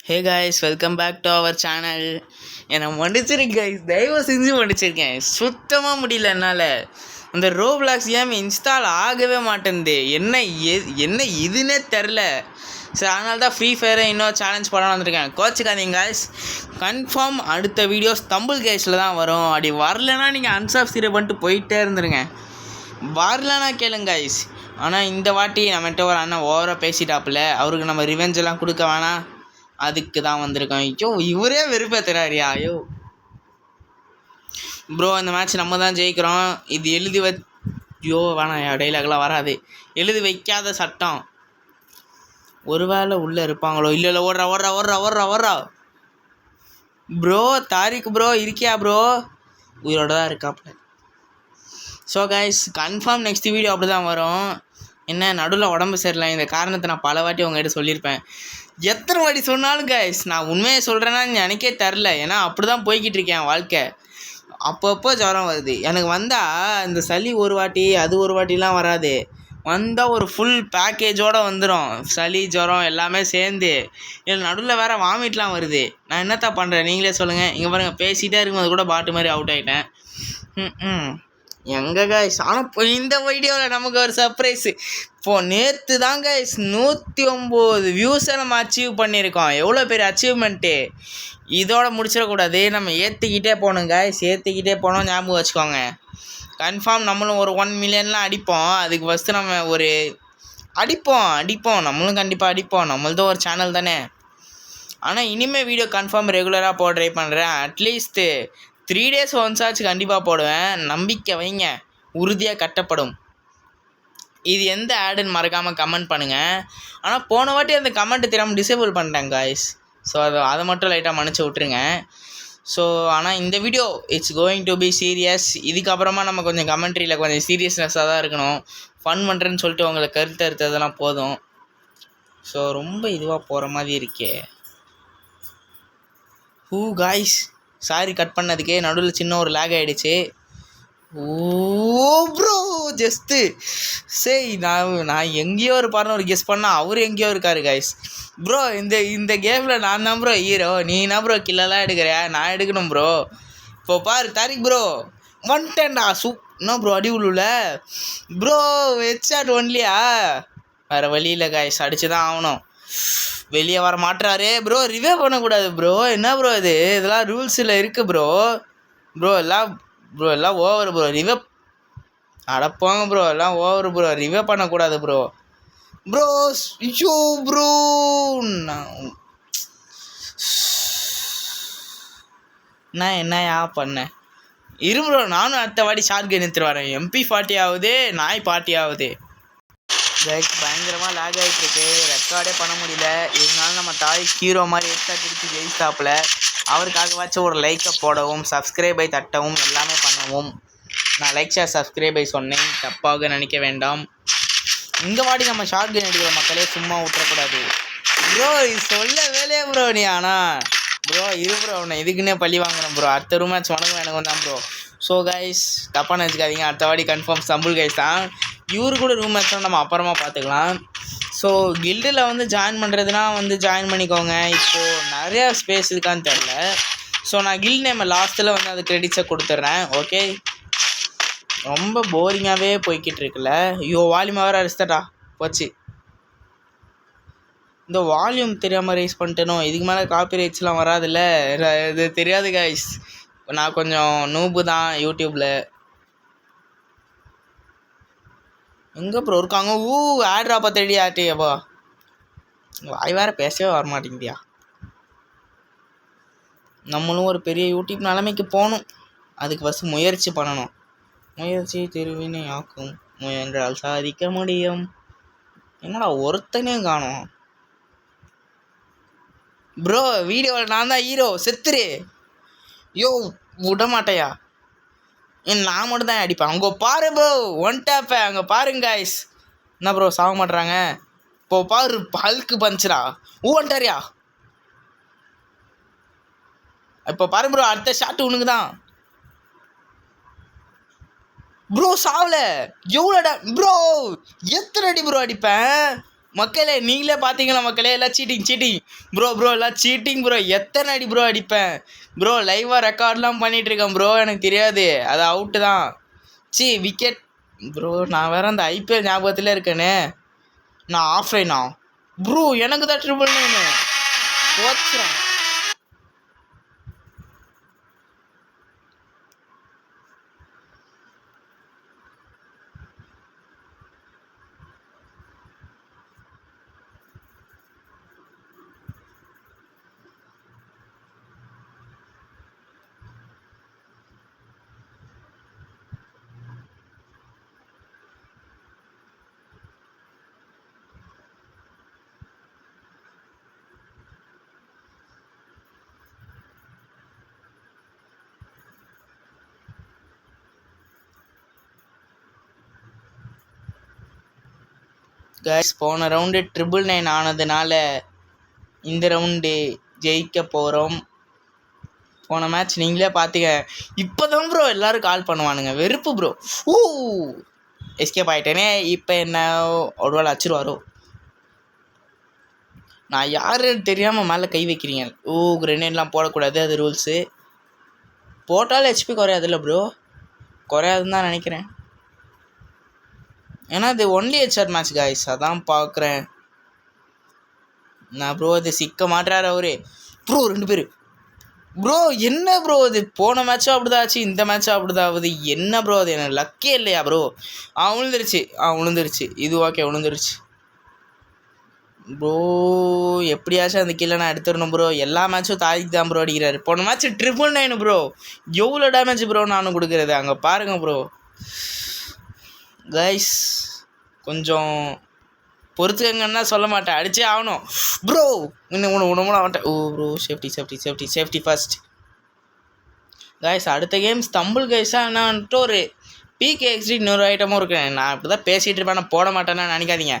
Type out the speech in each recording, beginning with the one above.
Hey guys, welcome back to our channel. என்னை மன்னிச்சிருக்கேன் guys, தயவு செஞ்சு மன்னிச்சிருக்கேன். சுத்தமாக முடியல என்னால். அந்த ரோப்ளாக்ஸ் கேம் இன்ஸ்டால் ஆகவே மாட்டேங்குது. என்ன இதுன்னே தெரில. சரி, அதனால தான் ஃப்ரீ ஃபயரை இன்னும் சேலஞ்ச் பண்ண வந்திருக்கேன். கோச்சுக்காதீங்க காய்ஸ். கன்ஃபார்ம் அடுத்த வீடியோஸ் தம்பிள் கேஸில் தான் வரும். அப்படி வரலன்னா நீங்கள் அன்சப்ஸ்கிரைப் பண்ணிட்டு போயிட்டே இருந்துருங்க. வரலன்னா கேளுங்க காய்ஸ். ஆனால் இந்த வாட்டி நம்மகிட்ட ஒரு அண்ணன் ஓவராக பேசிட்டாப்புல. அவருக்கு நம்ம ரிவெஞ்செல்லாம் கொடுக்க வேணாம், அதுக்கு தான் வந்திருக்கோம். ஐயோ, இவரே வெறுப்பேற்றுறாரியா? ஐயோ ப்ரோ, இந்த மேட்ச் நம்ம தான் ஜெயிக்கிறோம். இது எழுதி ஐயோ வேணாம், டைலாக்லாம் வராது. எழுதி வைக்காத சட்டம். ஒருவேளை உள்ளே இருப்பாங்களோ? இல்லை ஓடுறா ஓடுறா ஓடுறா ஓடுறா ஓடுறா. ப்ரோ தாரிக் ப்ரோ இருக்கியா ப்ரோ? உயிரோட தான் இருக்காப்புல. So guys, confirm next video அப்படி தான் வரும். என்ன நடுவில் உடம்பு சரியில்லை, இந்த காரணத்தை நான் பல வாட்டி உங்கள்கிட்ட சொல்லியிருப்பேன். எத்தனை வாட்டி சொன்னாலும் கைஸ், நான் உண்மையை சொல்கிறேன்னா எனக்கே தெரில. ஏன்னா அப்படி தான் போய்கிட்டு இருக்கேன் வாழ்க்கை. அப்பப்போ ஜுரம் வருது எனக்கு. வந்தால் இந்த சளி ஒரு வாட்டி, அது ஒரு வாட்டிலாம் வராது. வந்தால் ஒரு ஃபுல் பேக்கேஜோடு வந்துடும். சளி ஜுரம் எல்லாமே சேர்ந்து. இதில் நடுவில் வேறு வாமிட்லாம் வருது. நான் என்னத்தான் பண்ணுறேன் நீங்களே சொல்லுங்கள். இங்கே பாருங்கள், பேசிகிட்டே இருக்கும்போது கூட பாட்டு மாதிரி அவுட் ஆகிட்டேன். எங்கே காய்ஸ், ஆனால் இப்போ இந்த வீடியோவில் நமக்கு ஒரு சர்ப்ரைஸு. இப்போது நேற்று தான் காய்ஸ் 109 வியூஸை நம்ம அச்சீவ் பண்ணியிருக்கோம். எவ்வளோ பெரிய அச்சீவ்மெண்ட்டு. இதோட முடிச்சிடக்கூடாது, நம்ம ஏற்றிக்கிட்டே போகணும் காய்ஸ். ஏற்றிக்கிட்டே போனோம், ஞாபகம் வச்சுக்கோங்க. கன்ஃபார்ம் நம்மளும் ஒரு 1 மில்லியன்லாம் அடிப்போம். அதுக்கு ஃபஸ்ட்டு நம்ம ஒரு அடிப்போம் நம்மளும் கண்டிப்பாக அடிப்போம். நம்மள்தான் ஒரு சேனல் தானே. ஆனால் இனிமேல் வீடியோ கன்ஃபார்ம் ரெகுலராக போட ட்ரை பண்ணுறேன். அட்லீஸ்ட்டு 3 days ஒன்ஸ் ஆச்சு கண்டிப்பாக போடுவேன். நம்பிக்கை வைங்க, உறுதியாக கட்டப்படும். இது எந்த ஆடுன்னு மறக்காமல் கமெண்ட் பண்ணுங்கள். ஆனால் போன வாட்டி அந்த கமெண்ட்டு தெரியாமல் டிசேபிள் பண்ணிட்டேன் காய்ஸ். ஸோ அதை மட்டும் லைட்டாக மன்னிச்சு விட்ருங்க. ஸோ ஆனால் இந்த video it's going to be serious. இதுக்கப்புறமா நம்ம கொஞ்சம் கமெண்ட்ரியில் கொஞ்சம் சீரியஸ்னஸாக தான் இருக்கணும். ஃபன் பண்ணுறேன்னு சொல்லிட்டு உங்களை கருத்து எடுத்ததெல்லாம் போதும். ஸோ ரொம்ப இதுவாக போகிற மாதிரி இருக்கே. ஹூ காய்ஸ், சாரி கட் பண்ணதுக்கே. நடுவில் சின்ன ஒரு லேக் ஆகிடுச்சு. ஓ ப்ரோ, ஜஸ்ட்டு சரி, நான் எங்கேயோ இருப்பாருன்னு ஒரு கெஸ் பண்ணால் அவர் எங்கேயோ இருக்காரு காய்ஸ். ப்ரோ, இந்த கேமில் நான் தான் ப்ரோ ஹீரோ. நீ என்ன ப்ரோ கில்லெல்லாம் எடுக்கிறியா? நான் எடுக்கணும் ப்ரோ. இப்போ பாரு தாரிக் ப்ரோ வந்துட்டேன்டா. என்ன ப்ரோ அடி உள்ள ப்ரோ? ஹெட்ஷாட் ஒன்லியா? வேறு வழி இல்லை காய்ஸ், அடிச்சு தான் ஆகணும். வெளியே வர மாட்டுறாரு ப்ரோ. ரிவே பண்ணக்கூடாது ப்ரோ. என்ன ப்ரோ இதெல்லாம் ரூல்ஸில் இருக்குது ப்ரோ. எல்லாம் ஓவர் ப்ரோ. ரிவே அடப்பாங்க ப்ரோ, எல்லாம் ஓவர் ப்ரோ. ரிவே பண்ணக்கூடாது ப்ரோ. ஐயோ ப்ரோ, நான் என்னையா பண்ணேன்? இரு ப்ரோ, நானும் அடுத்த வாட்டி ஷார்ட் கன் எடுத்துட்டு வரேன். MP40 ஆகுது, நாய் பார்ட்டி ஆகுது. பயங்கரமாக லேக் ஆகிட்டுருக்கு, ரெக்கார்டே பண்ண முடியல. இருந்தாலும் நம்ம தாய் ஹீரோ மாதிரி ஹெட்ஷாட் எடுத்து ஜெயிச்சாப்பில். அவருக்காகவாச்சும் ஒரு லைக்கை போடவும், சப்ஸ்கிரைபை தட்டவும், எல்லாமே பண்ணவும். நான் லைக் ஷேர் சப்ஸ்கிரைபை சொன்னேன், தப்பாக நினைக்க வேண்டாம். இந்த வாட்டி நம்ம ஷார்ட் கன் எடுக்கிற மக்களே சும்மா விட்டுறக்கூடாது ப்ரோ. இது சொல்ல வேலையே ப்ரோ நீ. ஆனால் ப்ரோ இரு ப்ரோ, நான் இதுக்குன்னே பள்ளி வாங்குறேன் ப்ரோ. அடுத்த ரூம் மேட்ச் உனக்கும் எனக்கும் தான் ப்ரோ. ஸோ கைஸ், தப்பாக நினச்சிக்காதீங்க. அடுத்த வாட்டி கன்ஃபார்ம் சம்புல் கைஸ் தான். இவரு கூட ரூம் மேட்ச்லாம் நம்ம அப்புறமா பார்த்துக்கலாம். ஸோ கில்டில் வந்து ஜாயின் பண்ணுறதுனா வந்து ஜாயின் பண்ணிக்கோங்க. இப்போது நிறையா ஸ்பேஸ் இருக்கான்னு தெரில. ஸோ நான் கில்ட் நேம் லாஸ்ட்டில் வந்து அது கிரெடிட்ஸை கொடுத்துட்றேன். ஓகே, ரொம்ப போரிங்காகவே போய்கிட்டு இருக்குல்ல. ஐயோ, வால்யூம் வேறு அரிச்சிட்டா போச்சு. இந்த வால்யூம் தெரியாமல் ரைஸ் பண்ணிட்டேனோ. இதுக்கு மேலே காப்பி ரைட்ஸ்லாம் வராதில்ல. இது தெரியாது கைஸ், நான் கொஞ்சம் நூபு தான் யூடியூப்பில். எங்கே ப்ரோ இருக்காங்க? ஆட்ராப்பா தேடி ஆட்டியப்பா. வாய் வேறு பேசவே வரமாட்டேங்குதியா. நம்மளும் ஒரு பெரிய யூடியூப் நிலைமைக்கு போகணும். அதுக்கு ஃபஸ்ட்டு முயற்சி பண்ணணும். முயற்சி திருவினை ஆக்கும், முயன்றால் சாதிக்க முடியும். என்னடா ஒருத்தனையும் காணும் ப்ரோ. வீடியோவில் நான் தான் ஹீரோ, செத்துரு. யோ விட மாட்டையா? நான் மட்டும் தான் அடிப்பேன். அங்கே பாரு ப்ரோ, ஒன் டேப்பை அங்கே பாருங்க காய்ஸ். என்ன ப்ரோ சாக மாட்டுறாங்க? இப்போ பாரு, பல்க்கு பஞ்சுரா. வந்துட்டாரியா? இப்போ பாரு ப்ரோ, அடுத்த ஷாட்டு உனக்கு தான் ப்ரோ. சாவல எவ்வளோடா ப்ரோ? எத்தனை அடி ப்ரோ அடிப்பேன்? மக்களே நீங்களே பார்த்தீங்களா மக்களே, எல்லாம் சீட்டிங் ப்ரோ எல்லாம் சீட்டிங் ப்ரோ. எத்தனை அடி ப்ரோ அடிப்பேன் ப்ரோ, லைவாக ரெக்கார்ட்லாம் பண்ணிகிட்ருக்கேன் ப்ரோ. எனக்கு தெரியாது, அது அவுட்டு தான். Wicket bro. நான் வேறு அந்த ஐபிஎல் ஞாபகத்தில் இருக்கேனே. நான் ஆஃப்லைனா ப்ரோ, எனக்கு தான் ட்ரிபிள் 9 போச்சுறேன். கைஸ், போன ரவுண்டு ட்ரிபிள் 9 ஆனதுனால இந்த ரவுண்டு ஜெயிக்க போகிறோம். போன மேட்ச் நீங்களே பார்த்துக்க. இப்போ தான் ப்ரோ எல்லோரும் கால் பண்ணுவானுங்க, வெறுப்பு ப்ரோ. எஸ்கேப் ஆகிட்டேனே. இப்போ என்ன ஒரு வேளை அச்சிருவாரோ. நான் யாருன்னு தெரியாமல் மேலே கை வைக்கிறீங்க. கிரெனேட்லாம் போடக்கூடாது, அது ரூல்ஸு. போட்டாலும் ஹெச்பி குறையாதுல்ல ப்ரோ? குறையாதுன்னு தான் நினைக்கிறேன். ஏன்னா இது ஒன்லி ஹெச்ஆர் மேட்ச் காய்ஸ், அதான் பார்க்குறேன் நான். ப்ரோ அது சிக்க மாட்டுறாரு அவரு ப்ரோ. 2 பேர் ப்ரோ. என்ன ப்ரோ அது? போன மேட்சும் அப்படிதான் ஆச்சு, இந்த மேட்சும் அப்படிதான் ஆகுது. என்ன ப்ரோ அது? எனக்கு லக்கே இல்லையா ப்ரோ? விழுந்துருச்சு. இது ஓகே, விழுந்துருச்சு ப்ரோ. எப்படியாச்சும் அந்த கீழே நான் எடுத்துடணும் ப்ரோ. எல்லா மேட்சும் தாய்க்கு தான் ப்ரோ அடிக்கிறாரு. போன மேட்ச் ட்ரிபிள் 9 ப்ரோ. எவ்வளோ டேமேஜ் ப்ரோ நானும் கொடுக்குறது. அங்கே பாருங்க ப்ரோ. கைஸ் கொஞ்சம் பொறுத்துக்கங்கன்னா சொல்ல மாட்டேன், அடிச்சே ஆகணும் ப்ரோ. இன்னும் உணவு மாட்டேன். Bro safety first. கைஸ் அடுத்த கேம் ஸ்டம்பிள் கைஸாக என்னான்ட்டு ஒரு PKXD இன்னொரு ஐட்டமும் இருக்கேன். நான் இப்படி தான் பேசிகிட்டு இருப்பேன், நான் போட மாட்டேன்னா நினைக்காதீங்க.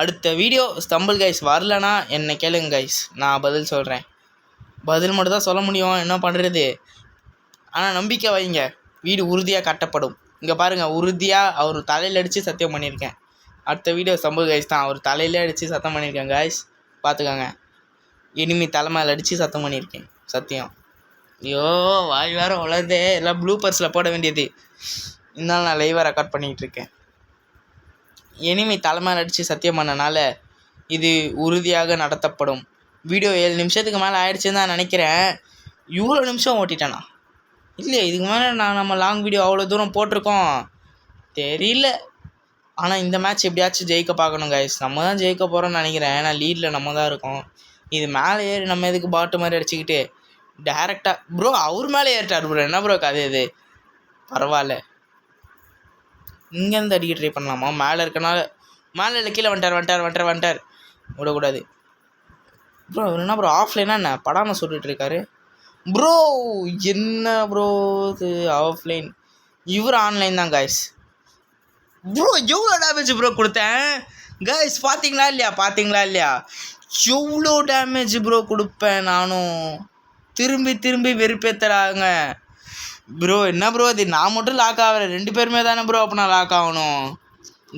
அடுத்த வீடியோ ஸ்டம்பிள் கைஸ் வரலன்னா என்னை கேளுங்க கைஸ், நான் பதில் சொல்கிறேன். பதில் மட்டும் தான் சொல்ல முடியும், என்ன பண்ணுறது. ஆனால் நம்பிக்கை வைங்க, வீடு உறுதியாக கட்டப்படும். இங்கே பாருங்கள், உறுதியாக அவர் தலையில் அடித்து சத்தியம் பண்ணியிருக்கேன். அடுத்த வீடியோ ஸ்டம்பிள் கைஸ் தான், அவர் தலையிலே அடித்து சத்தம் பண்ணியிருக்கேன் கைஸ், பார்த்துக்கோங்க. இனிமே தலைமையில் அடித்து சத்தம் பண்ணியிருக்கேன், சத்தியம். ஐயோ வாய் வேறு வளருதே. எல்லாம் ப்ளூ பர்ஸில் போட வேண்டியது. இருந்தாலும் நான் லைவாக ரெக்கார்ட் பண்ணிக்கிட்டு இருக்கேன். இனிமே தலைமையில் அடித்து சத்தியம் பண்ணனால இது உறுதியாக நடத்தப்படும். வீடியோ 7 நிமிஷத்துக்கு மேலே ஆயிடுச்சுன்னு தான் நினைக்கிறேன். இவ்வளோ நிமிஷம் ஓட்டிட்டேனா? இல்லையே, இதுக்கு மேலே நம்ம லாங் வீடியோ அவ்வளோ தூரம் போட்டிருக்கோம் தெரியல. ஆனால் இந்த மேட்ச் எப்படியாச்சும் ஜெயிக்க பார்க்கணும் கைஸ். நம்ம தான் ஜெயிக்க போகிறோம்னு நினைக்கிறேன். ஏன்னா லீடில் நம்ம தான் இருக்கோம். இது மேலே ஏறி நம்ம எதுக்கு பாட்டு மாதிரி அடிச்சுக்கிட்டு டேரெக்டாக ப்ரோ அவர் மேலே ஏறிட்டார் ப்ரோ. என்ன ப்ரோ கதை இது? பரவாயில்ல, இங்கேருந்து அடிக்க ட்ரை பண்ணலாமா? மேலே இருக்கனால மேலே இல்லை, கீழே வந்துட்டார். விடக்கூடாது ப்ரோ. அவர் என்ன ப்ரோ ஆஃப்லைனா என்ன படாமல் சொல்லிட்டு இருக்காரு ப்ரோ? என்ன ப்ரோ இது ஆஃப்லைன்? இவர் ஆன்லைன் தான் கைஸ். ப்ரோ எவ்வளோ டேமேஜ் ப்ரோ கொடுத்தேன் கைஸ், பார்த்தீங்களா இல்லையா? எவ்வளோ டேமேஜ் ப்ரோ கொடுப்பேன் நானும். திரும்பி வெறுப்பேற்றுறாங்க ப்ரோ. என்ன ப்ரோ அது? நான் மட்டும் லாக் ஆகிறேன், 2 பேருமே தானே ப்ரோ அப்போ நான் லாக் ஆகணும்.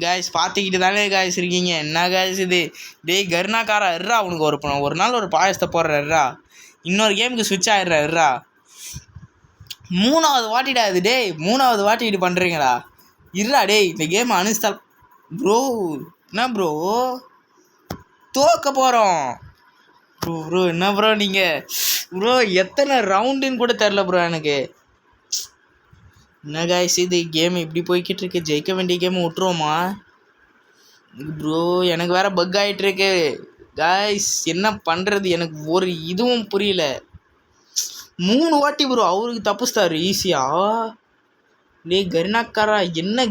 கைஸ் பார்த்துக்கிட்டு தானே கைஸ் இருக்கீங்க. என்ன கைஸ் இது? டேய் கருணாக்காரா இருறா, உனக்கு ஒரு நாள் ஒரு பாயசத்தை போடுறா. இன்னொரு கேமுக்கு ஸ்விட்ச் ஆகிடுறா. 3வது வாட்டிடா இது. டேய் 3வது வாட்டி இது பண்ணுறீங்களா? இருடா டேய், இந்த கேம் அன்இன்ஸ்டால் ப்ரோ. என்ன ப்ரோ தோக்க போகிறோம் ப்ரோ. என்ன ப்ரோ நீங்கள் ப்ரோ எத்தனை ரவுண்டுன்னு கூட தெரில ப்ரோ எனக்கு. என்ன காய்ஸ் இது? கேம் இப்படி போய்கிட்டு இருக்கு. ஜெயிக்க வேண்டிய கேம் விட்டுருவோமா ப்ரோ? எனக்கு வேறு பக் ஆகிட்டுருக்கு காய்ஸ். என்ன பண்ணுறது எனக்கு ஒரு இதுவும் புரியல. 3 வாட்டி ப்ரோ அவருக்கு தப்புஸ்தாரு ஈஸியா. டே கருணாக்காரா, என்ன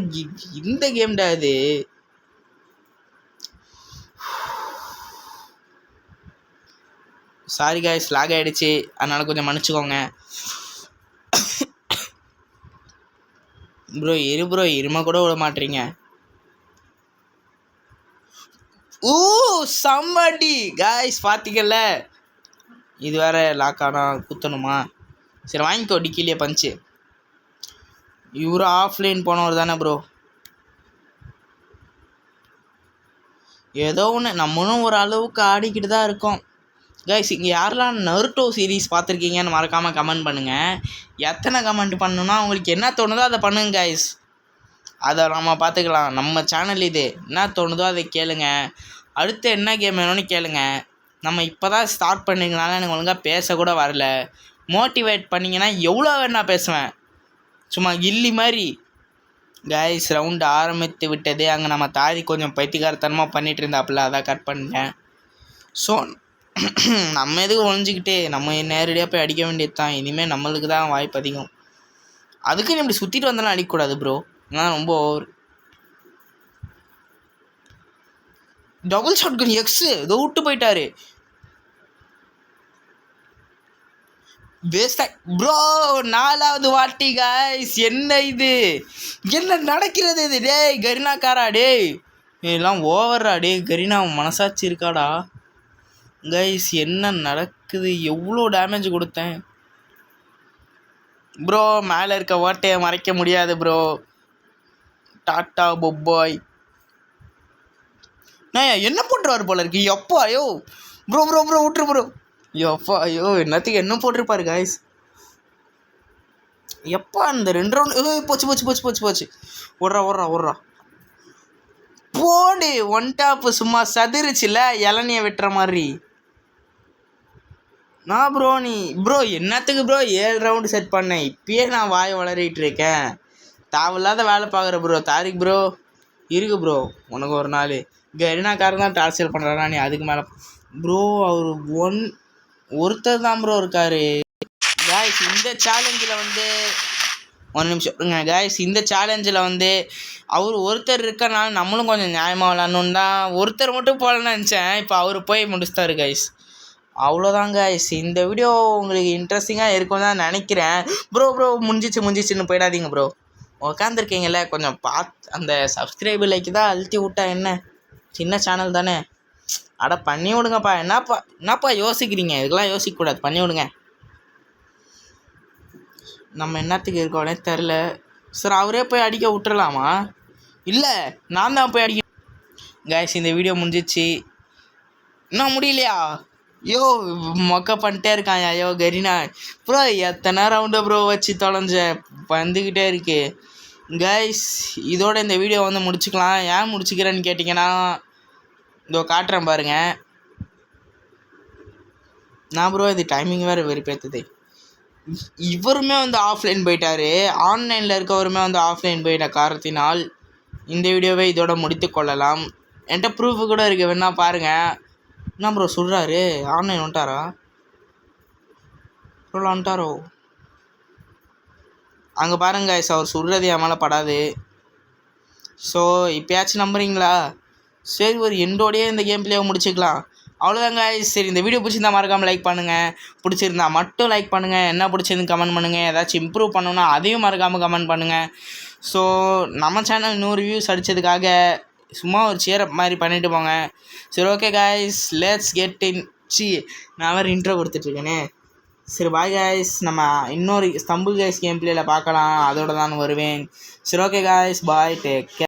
இந்த கேம்டா இது? சாரி காய்ஸ், லாக் ஆகிடுச்சு, அதனால் கொஞ்சம் மன்னிச்சுக்கோங்க ப்ரோ. ப்ரோ இரும கூட விட மாட்டீங்க. சம்மடி காய்ஸ் பார்த்தீங்கல்ல. இது வேற லாக் ஆனால் குத்தணுமா? சரி வாங்கிக்கோ டிக்கிலேயே பஞ்சு. இவரு ஆஃப்லைன் போனவர் தானே ப்ரோ? ஏதோ ஒன்று நம்மளும் ஒரு அளவுக்கு ஆடிக்கிட்டு தான் இருக்கோம். கைஸ் இங்கே யாரெல்லாம் நருட்டோ சீரீஸ் பார்த்துருக்கீங்கன்னு மறக்காமல் கமெண்ட் பண்ணுங்கள். எத்தனை கமெண்ட் பண்ணணுன்னா உங்களுக்கு என்ன தோணுதோ அதை பண்ணுங்க கைஸ். அதை நம்ம பார்த்துக்கலாம். நம்ம சேனல் இது. என்ன தோணுதோ அதை கேளுங்க. அடுத்து என்ன கேம் வேணும்னு கேளுங்க. நம்ம இப்போ தான் ஸ்டார்ட் பண்ணிங்கனால எனக்கு ஒழுங்காக பேசக்கூட வரல. மோட்டிவேட் பண்ணிங்கன்னா எவ்வளோ வேணா பேசுவேன், சும்மா கில்லி மாதிரி. கைஸ் ரவுண்டு ஆரம்பித்து விட்டது. அங்கே நம்ம தாதி கொஞ்சம் பைத்தியக்காரத்தனமாக பண்ணிகிட்டு இருந்தாப்புல, அதான் கட் பண்ணிட்டேன். ஸோ நம்ம எதுக்கு ஒழிஞ்சிக்கிட்டே, நம்ம நேரடியாக போய் அடிக்க வேண்டியது தான். இனிமேல் நம்மளுக்கு தான் வாய்ப்பு அதிகம். அதுக்குன்னு இப்படி சுற்றிட்டு வந்தாலும் அடிக்கக்கூடாது ப்ரோ, நான் ரொம்ப ஓவர். டபுள் ஷாட் கன் எக்ஸு இதோ விட்டு போயிட்டாரு. வேஸ்டா ப்ரோ, 4வது வாட்டி கைஸ். என்ன இது, என்ன நடக்கிறது இது? டேய் கரீனாக்காரா, டேய் எல்லாம் ஓவர்ரா. டே கரீனா மனசாட்சி இருக்காடா கைஸ்? என்ன நடக்குது? எவ்வளோ டேமேஜ் கொடுத்தேன் ப்ரோ. மேலே இருக்க ஓட்டையை மறைக்க முடியாது ப்ரோ. டாட்டா பொப்பாய். நான் என்ன பண்ணுறாரு போல இருக்கு. எப்போ ஐயோ ப்ரோ ப்ரோ ப்ரோ விட்டுரு ப்ரோ. எப்பா ஐயோ என்னத்துக்கு என்ன போட்டிருப்பாரு கைஸ். எப்பா அந்த 2 ரவுண்டு போச்சு போச்சு போச்சு போச்சு போச்சு. ஓடுறா ஓடுறா ஓடுறா போடு. 1 டாப்பு சும்மா சதுருச்சுல இளநியை வெட்டுற மாதிரி. நான் ப்ரோ நீ ப்ரோ என்னத்துக்கு ப்ரோ 7 ரவுண்டு செட் பண்ணேன். இப்பயே நான் வாய் வளரிட்டு இருக்கேன். தேவையில்லாத வேலை பார்க்குற ப்ரோ. தாரிக் ப்ரோ இருக்கு ப்ரோ, உனக்கு ஒரு நாள். கரீனாக்காரன் தான் டார்ச்சர் பண்ணுறானா நீ அதுக்கு மேலே ப்ரோ. அவர் ஒருத்தர் தான் ப்ரோ இருக்கார் காய்ஸ். இந்த சேலஞ்சில் வந்து 1 நிமிஷம் இருங்க காய்ஸ். இந்த சேலஞ்சில் வந்து அவர் ஒருத்தர் இருக்கனால நம்மளும் கொஞ்சம் நியாயமாக விளாட்ணுன்னு தான் ஒருத்தர் மட்டும் போகலன்னு நினச்சேன். இப்போ அவர் போய் முடிச்சுட்டாரு கைஸ். அவ்வளோதான் கைஸ். இந்த வீடியோ உங்களுக்கு இன்ட்ரெஸ்டிங்காக இருக்கும் தான் நினைக்கிறேன். ப்ரோ ப்ரோ முடிஞ்சிச்சுன்னு போயிடாதீங்க ப்ரோ. உக்காந்துருக்கீங்கல்ல கொஞ்சம் அந்த சப்ஸ்கிரைபு லைக் தான் அழுத்தி விட்டா என்ன, சின்ன சேனல் தானே. அட பண்ணி விடுங்கப்பா. என்னப்பா யோசிக்கிறீங்க? இதுக்கெல்லாம் யோசிக்கக்கூடாது, பண்ணி விடுங்க. நம்ம என்னத்துக்கு இருக்கோன்னே தெரில சார். அவரே போய் அடிக்க விட்டுறலாமா? இல்லை நான் தான் போய் அடிக்க. கைஸ் இந்த வீடியோ முடிஞ்சிச்சு. இன்னும் முடியலையா? யோ மொக்க பண்ணிட்டே இருக்கான் ஐயோ கரீனா ப்ரோ. எத்தனை ரவுண்டு ப்ரோ வச்சு தொலைஞ்ச வந்துக்கிட்டே இருக்கு கைஸ். இதோட இந்த வீடியோ வந்து முடிச்சுக்கலாம். ஏன் முடிச்சுக்கிறேன்னு கேட்டிங்கன்னா இதோ காட்டுறேன் பாருங்க. நான் ப்ரோ இது டைமிங் வேறு வெறுப்பேற்றுது. இவருமே வந்து ஆஃப்லைன் போயிட்டார். ஆன்லைனில் இருக்கவருமே வந்து ஆஃப்லைன் போயிட்ட காரணத்தினால் இந்த வீடியோவை இதோட முடித்து கொள்ளலாம். என்கிட்ட ப்ரூஃபு கூட இருக்குது, வேணா பாருங்கள். என்ன ப்ரோ சொல்கிறாரு? ஆன்லைன் வந்துட்டாரா ப்ரோ? வந்துட்டாரோ? அங்கே பாருங்க கைஸ், அவர் சொல்கிறது என் மேலே படாது. ஸோ இப்போயாச்சும் நம்புறீங்களா? சரி ஒரு எண்டோடையே இந்த கேம் பிளேயை முடிச்சுக்கலாம். அவ்வளோதாங்க கைஸ். சரி இந்த வீடியோ பிடிச்சிருந்தா மறக்காமல் லைக் பண்ணுங்கள். பிடிச்சிருந்தா மட்டும் லைக் பண்ணுங்கள். என்ன பிடிச்சிருந்து கமெண்ட் பண்ணுங்கள். ஏதாச்சும் இம்ப்ரூவ் பண்ணணுன்னா அதையும் மறக்காமல் கமெண்ட் பண்ணுங்கள். ஸோ நம்ம சேனல் 100 வியூஸ் அடித்ததுக்காக சும்மா ஒரு சேரப் மாதிரி பண்ணிவிட்டு போங்க. சரி okay guys, let's get in. நான் வேறு இன்ட்ரோ கொடுத்துட்ருக்கேனே. சரி பாய் கைஸ். நம்ம இன்னொரு ஸ்டம்பிள் கைஸ் கேம் பிளேயில் பார்க்கலாம். அதோட தான் வருவேன். சரி ஓகே கைஸ், பாய், டேக் கேர்.